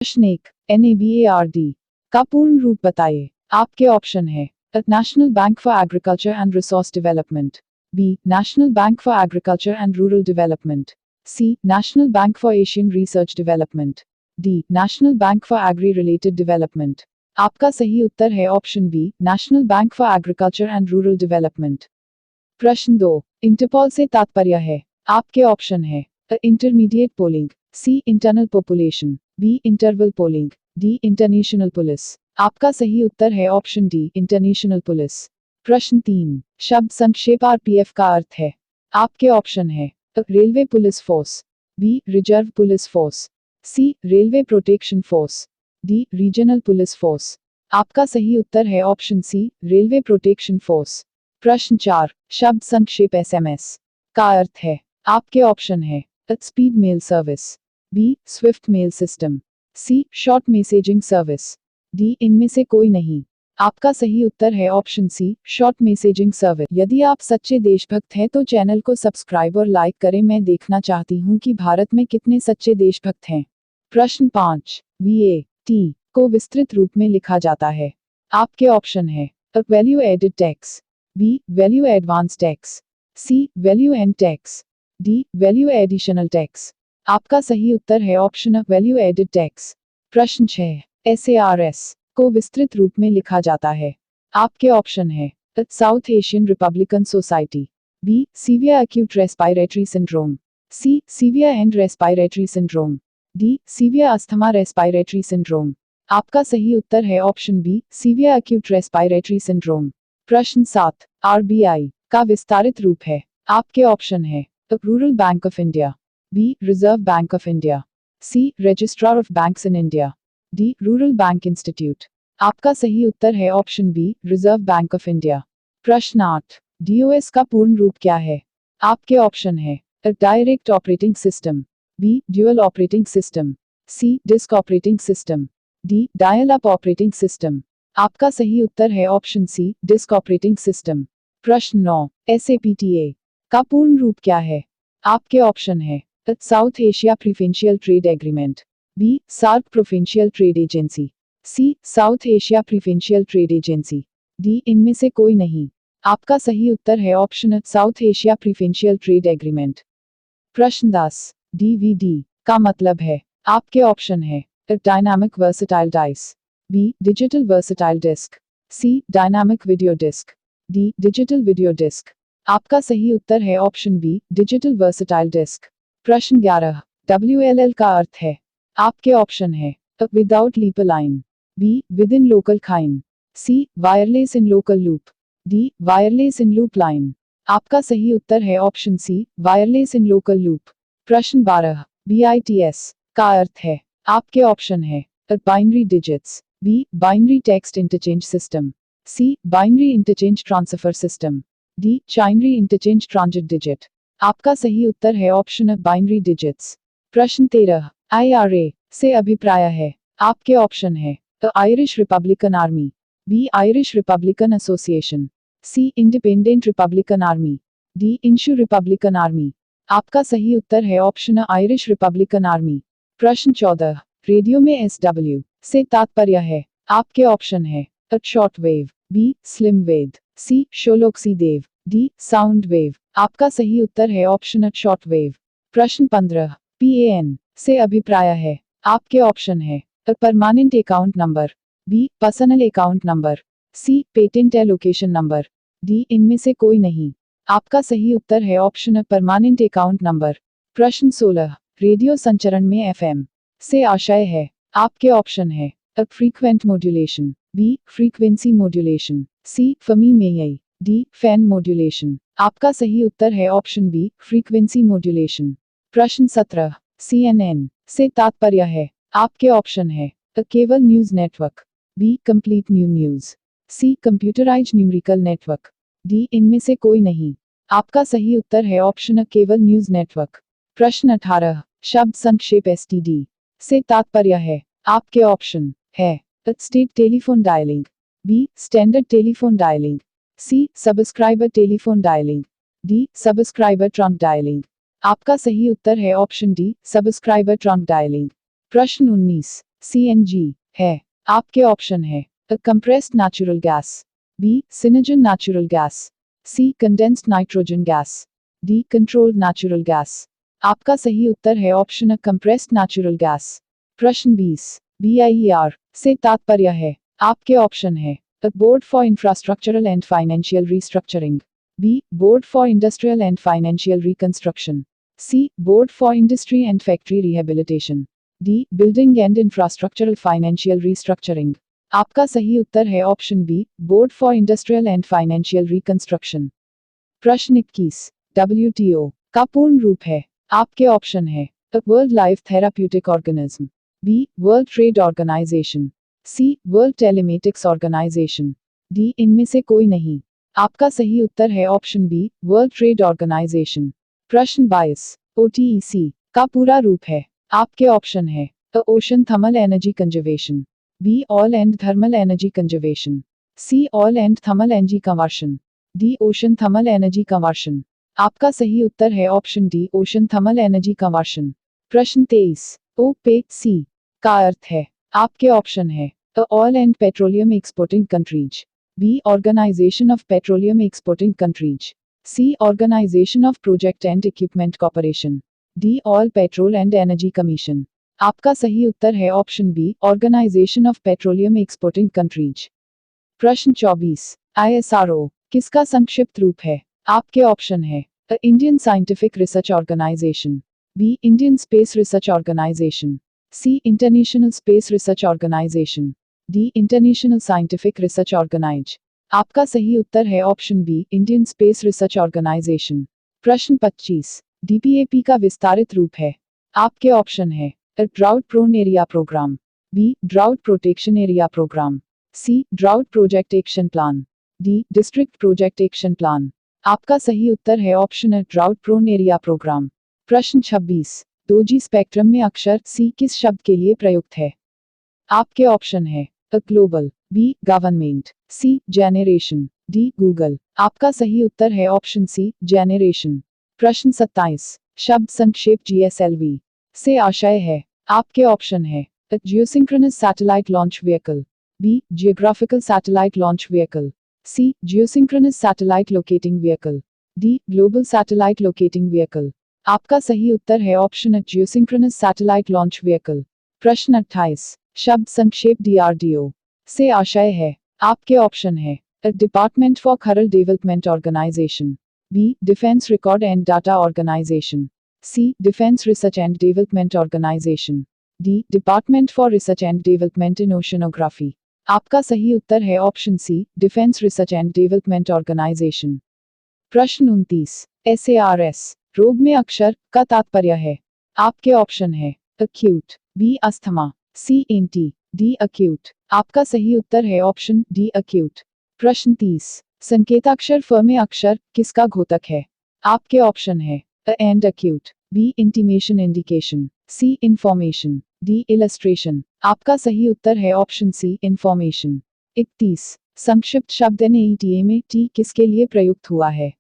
प्रश्न 1 NABARD का पूर्ण रूप बताइए। आपके ऑप्शन है national bank for agriculture and resource development, B national bank for agriculture and rural development, C national bank for Asian research development, D national bank for agri related development. आपका सही उत्तर है option B national bank for agriculture and rural development. प्रश्न 2 Interpol से तात्पर्य है। आपके option है intermediate polling, C internal population, B interval polling, D international police. आपका सही उत्तर है ऑप्शन डी इंटरनेशनल पुलिस। प्रश्न 3 शब्द संक्षेप आरपीएफ का अर्थ है। आपके ऑप्शन है railway police force, B reserve police force, C railway protection force, D regional police force. आपका सही उत्तर है option C railway protection force. प्रश्न 4 शब्द संक्षेप एसएमएस का अर्थ है। आपके ऑप्शन है speed mail service, B swift mail system, C short messaging service, D इनमें से कोई नहीं। आपका सही उत्तर है option C short messaging service. यदि आप सच्चे देशभक्त हैं तो चैनल को सब्सक्राइब और लाइक करें। मैं देखना चाहती हूं कि भारत में कितने सच्चे देशभक्त हैं। प्रश्न 5 VAT को विस्तृत रूप में लिखा जाता है। आपके ऑप्शन है value added tax, B value advance tax, C value and tax, D value additional tax. आपका सही उत्तर है ऑप्शन वैल्यू एडेड टैक्स। प्रश्न 6 SARS को विस्तृत रूप में लिखा जाता है। आपके ऑप्शन है South Asian republican society, B severe acute respiratory syndrome, C severe and respiratory syndrome, D severe asthma respiratory syndrome. आपका सही उत्तर है option B severe acute respiratory syndrome. प्रश्न 7 RBI का विस्तारित रूप है। आपके ऑप्शन है rural bank of India, B reserve bank of India, C registrar of banks in India, D rural bank institute. आपका सही उत्तर है option B reserve bank of India. प्रश्न 8 DOS का पूर्ण रूप क्या है। आपके ऑप्शन है direct operating system, B dual operating system, C disk operating system, D dial up operating system. आपका सही उत्तर है option C disk operating system. प्रश्न 9 SAPTA का पूर्ण रूप क्या है। आपके ऑप्शन है South Asia preferential trade agreement, B SAARC provincial trade agency, C South Asia preferential trade agency, D इनमें से कोई नहीं। आपका सही उत्तर है option South Asia preferential trade agreement. प्रश्न 10 DVD का मतलब है। आपके ऑप्शन है dynamic versatile dice, B digital versatile disc, C dynamic video disc, D digital video disc. आपका सही उत्तर है option B digital versatile disc. प्रश्न 11 WLL का अर्थ है। आपके ऑप्शन है without leaper line, B with in local खाइन, C wireless in local loop, D wireless in loop line. आपका सही उत्तर है option C wireless in local loop. प्रश्न 12 BITS का अर्थ है। आपके ऑप्शन है binary digits, B binary text interchange system, C binary interchange transfer system, D चाइनरी इंटरचेंज ट्रांजिट डिजिट। आपका सही उत्तर है ऑप्शन बाइनरी डिजिट्स। प्रश्न 13 IRA से अभिप्राय है। आपके ऑप्शन है Irish Republican Army, B Irish Republican Association, C Independent Republican Army, D इंशु रिपब्लिकन आर्मी। आपका सही उत्तर है ऑप्शन आयरिश रिपब्लिकन आर्मी। प्रश्न 14 रेडियो में SW से तात्पर्य है। आपके ऑप्शन है short wave, B slim wave, C शोलोक्सी देव, डी साउंड वेव। आपका सही उत्तर है ऑप्शन शॉर्ट वेव। प्रश्न 15 PAN से अभिप्राय है। आपके ऑप्शन है permanent account number, B personal account number, C patent allocation number, D इनमें से कोई नहीं। आपका सही उत्तर है ऑप्शन परमानेंट अकाउंट नंबर। प्रश्न 16 रेडियो संचरण में FM से आशय है। आपके ऑप्शन है frequent modulation, B frequency modulation, C फमी मेयई, डी फैन मॉड्यूलेशन। आपका सही उत्तर है ऑप्शन बी फ्रीक्वेंसी मॉड्यूलेशन। प्रश्न 17 CNN से तात्पर्य है। आपके ऑप्शन है cable news network, B complete new news, C computerised numerical network, D इनमें से कोई नहीं। आपका सही उत्तर है ऑप्शन केबल न्यूज नेटवर्क। प्रश्न 18 शब्द संक्षेप STD से तात्पर्य है। आपके ऑप्शन है state telephone dialling, B standard telephone dialling, C subscriber telephone dialling, D subscriber trunk dialling. आपका सही उत्तर है option D subscriber trunk dialling. प्रश्न 19 CNG है। आपके ऑप्शन है कंप्रेस्ड नेचुरल गैस, बी सिनर्जन natural gas, C condensed nitrogen gas, D controlled natural gas. आपका सही उत्तर है ऑप्शन कंप्रेस्ड नेचुरल गैस। प्रश्न 20 BIER से तात्पर्य है। आपके ऑप्शन है board for infrastructural and financial restructuring, B board for industrial and financial reconstruction, C board for industry and factory rehabilitation, D building and infrastructural financial restructuring. आपका सही उत्तर है option B board for industrial and financial reconstruction. प्रश्न 21 WTO का पूर्ण रूप है। आपके ऑप्शन है world life therapeutic organism, B world trade organisation, C world telematics organisation, D इनमें से कोई नहीं। आपका सही उत्तर है option B world trade organisation. प्रश्न 22 OTEC का पूरा रूप है। आपके ऑप्शन है ocean thermal energy conservation, B all and thermal energy conservation, C all and thermal energy conversion, D ocean thermal energy conversion. आपका सही उत्तर है option D ocean thermal energy conversion. प्रश्न 23 OPEC का अर्थ है। आपके ऑप्शन है all and petroleum exporting countries, B organisation of petroleum exporting countries, C organisation of project and equipment corporation, D all petrol and energy commission. आपका सही उत्तर है option B organisation of petroleum exporting countries. प्रश्न 24 ISRO किसका संक्षिप्त रूप है। आपके ऑप्शन है Indian scientific research organisation, B Indian space research organisation, C international space research organisation, D international scientific research organise. आपका सही उत्तर है option B Indian space research organisation. प्रश्न 25 DPAP का विस्तारित रूप है। आपके ऑप्शन है drought prone area programme, B drought protection area programme, C drought project action plan, D district project action plan. आपका सही उत्तर है option drought prone area programme. प्रश्न 26 2G स्पेक्ट्रम में अक्षर सी किस शब्द के लिए प्रयुक्त है। आपके ऑप्शन है ग्लोबल, बी गवर्नमेंट, सी जेनरेशन, डी गूगल। आपका सही उत्तर है ऑप्शन सी जेनरेशन। प्रश्न 27 शब्द संक्षेप GSLV से आशय है। आपके ऑप्शन है geosynchronous satellite launch vehicle, B geographical satellite launch vehicle, C geosynchronous satellite locating vehicle, D global satellite locating vehicle. आपका सही उत्तर है option geosynchronous satellite launch vehicle. प्रश्न 28 शब्द संक्षेप DRDO से आशय है। आपके ऑप्शन है department for rural development organisation, B defence record and data organisation, C defence research and development organisation, D department for research and development in oceanography. आपका सही उत्तर है option C defence research and development organisation. प्रश्न 29 SARS रोग में अक्षर का तात्पर्य है। आपके ऑप्शन है अक्यूट, बी अस्थमा, सी एंटी, डी अक्यूट। आपका सही उत्तर है ऑप्शन डी अक्यूट। प्रश्न 30 संकेताक्षर फ में अक्षर किसका घोतक है। आपके ऑप्शन है and acute, B intimation indication, C information, D illustration. आपका सही उत्तर है ऑप्शन सी इंफॉर्मेशन। 31 संक्षिप्त शब्द NATA में टी किसके लिए प्रयुक्त हुआ है।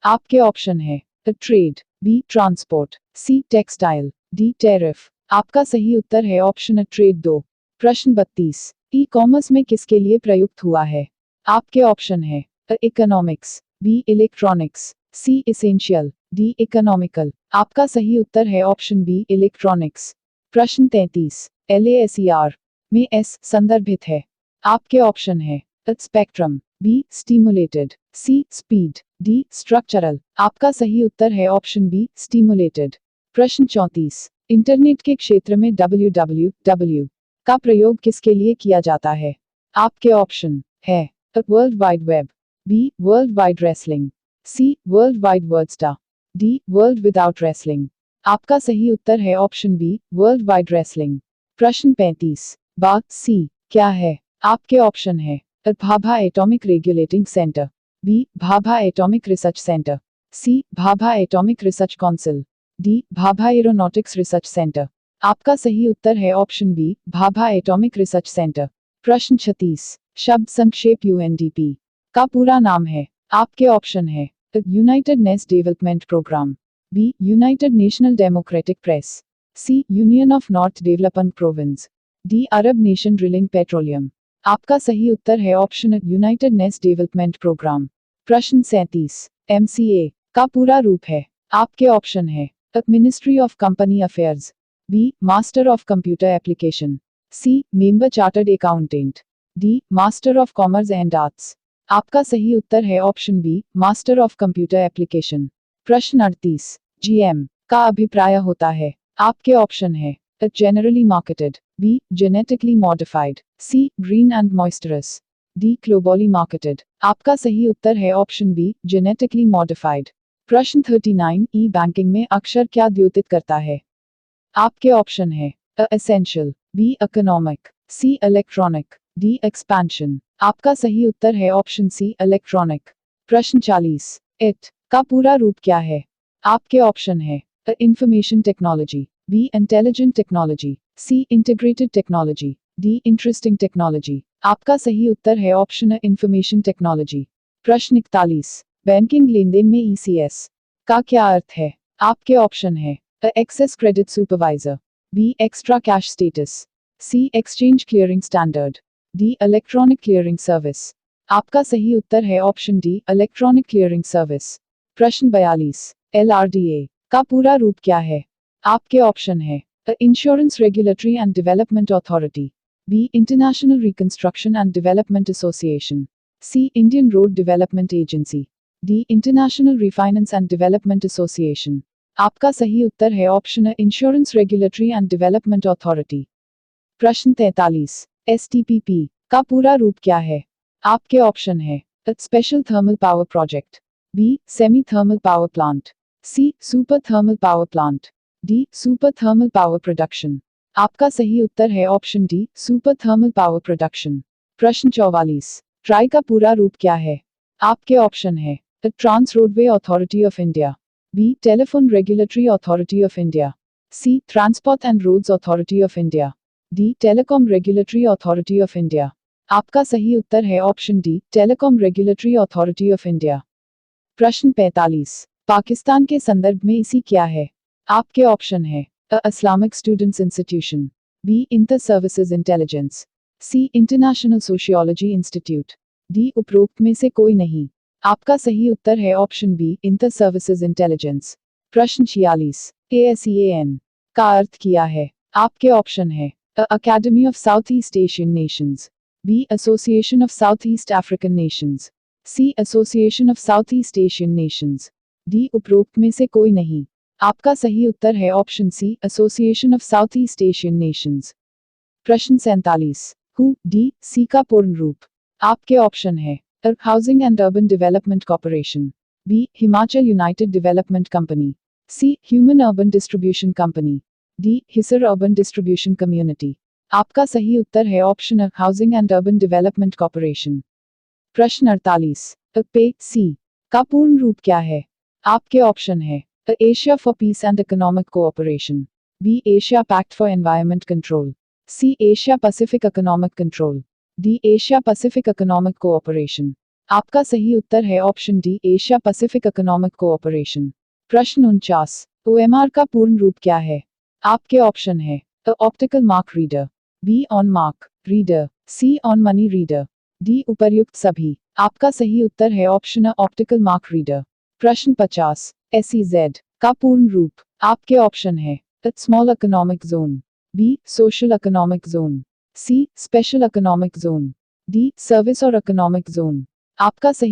आपके ऑप्शन है ट्रेड, बी ट्रांसपोर्ट, सी टेक्सटाइल, डी टैरिफ। आपका सही उत्तर है ऑप्शन ट्रेड 2। प्रश्न 32 ई-कॉमर्स में किसके लिए प्रयुक्त हुआ है। आपके ऑप्शन है इकोनॉमिक्स, बी इलेक्ट्रॉनिक्स, सी इसेंशियल, डी इकोनॉमिकल। आपका सही उत्तर है ऑप्शन बी इलेक्ट्रॉनिक्स। प्रश्न 33 LASER में एस संदर्भित है। आपके ऑप्शन है स्पेक्ट्रम, बी स्टिमुलेटेड, सी स्पीड, डी स्ट्रक्चरल। आपका सही उत्तर है ऑप्शन बी स्टिमुलेटेड। प्रश्न 34 इंटरनेट के क्षेत्र में www का प्रयोग किसके लिए किया जाता है। आपके ऑप्शन है world wide web, B world wide wrestling, C world wide वर्ड्सटा, डी वर्ल्ड विदाउट रेसलिंग। आपका सही उत्तर है option B world wide wrestling. प्रश्न 35 बात सी क्या है। आपके ऑप्शन है Bhabha atomic regulating centre, B Bhabha atomic research centre, C Bhabha atomic research council, D Bhabha aeronautics research centre. आपका सही उत्तर है option B Bhabha atomic research centre. प्रश्न 36 शब्द संक्षेप UNDP का पूरा नाम है। आपके ऑप्शन है united nations development programme, B united national democratic press, C union of north development province, D Arab nation drilling petroleum. आपका सही उत्तर है option united nations development programme. प्रश्न 37 MCA का पूरा रूप है। आपके ऑप्शन है ministry of company affairs, B master of computer application, C member chartered accountant, D master of commerce and arts. आपका सही उत्तर है option B master of computer application. प्रश्न 38 GM का अभिप्राय होता है। आपके ऑप्शन है generally marketed, B genetically modified, C green and moistures, D globally marketed. आपका सही उत्तर है ऑप्शन बी जेनेटिकली मॉडिफाइड। प्रश्न 39 ई बैंकिंग में अक्षर क्या द्योतित करता है। आपके ऑप्शन है essential, B economic, C electronic, D expansion. आपका सही उत्तर है ऑप्शन सी इलेक्ट्रॉनिक। प्रश्न 40 इट का पूरा रूप क्या है। आपके ऑप्शन है information technology, B intelligent technology, C integrated technology, D interesting technology. आपका सही उत्तर है ऑप्शन इंफॉर्मेशन टेक्नोलॉजी। प्रश्न 41 बैंकिंग लेनदेन में ECS का क्या अर्थ है। आपके ऑप्शन है access credit supervisor, B extra cash status, C exchange clearing standard, D electronic clearing service. आपका सही उत्तर है option D electronic clearing service. प्रश्न 42 LRDA का पूरा रूप क्या है। आपके ऑप्शन है insurance regulatory and development authority, B international reconstruction and development association, C Indian road development agency, D international refinance and development association. आपका सही उत्तर है option insurance regulatory and development authority. प्रश्न 43 STPP का पूरा रूप क्या है। आपके ऑप्शन है special thermal power project, B semi thermal power plant, C super thermal power plant, D super thermal power production. आपका सही उत्तर है option D super thermal power production. प्रश्न 44 ट्राई का पूरा रूप क्या है। आपके ऑप्शन है trans roadway authority of India, B telephone regulatory authority of India, C transport and roads authority of India, D telecom regulatory authority of India. आपका सही उत्तर है option D telecom regulatory authority of India. प्रश्न 45 पाकिस्तान के संदर्भ में इसी क्या है। आपके ऑप्शन है Islamic students institution, B inter services intelligence, C international sociology institute, D उपरोक्त में से कोई नहीं। आपका सही उत्तर है option B inter services intelligence. प्रश्न 46 ASEAN का अर्थ किया है। आपके ऑप्शन है academy of South East Asian nations, B association of South East African nations, C association of South East Asian nations, D उपरोक्त में से कोई नहीं। आपका सही उत्तर है option C association of South East Asian nations. प्रश्न 47 हु डी सी का पूर्ण रूप। आपके ऑप्शन है housing and urban development corporation, B Himachal united development company, C human urban distribution company, D Hisar urban distribution community. आपका सही उत्तर है option housing and urban development corporation. प्रश्न 48 पे सी का पूर्ण रूप क्या है। आपके ऑप्शन है Asia for peace and economic cooperation, B Asia pact for environment control, C Asia Pacific economic control, D Asia Pacific economic cooperation. आपका सही उत्तर है option D Asia Pacific economic cooperation. प्रश्न 49 OMR का पूर्ण रूप क्या है। आपके ऑप्शन है optical mark reader, B on mark reader, C on money reader, D उपर्युक्त सभी। आपका सही उत्तर है ऑप्शन ऑप्टिकल मार्क रीडर। प्रश्न 50 SEZ का पूर्ण रूप। आपके ऑप्शन है small economic zone, B social economic zone, C special economic zone, D service और इकोनॉमिक जोन। आपका सही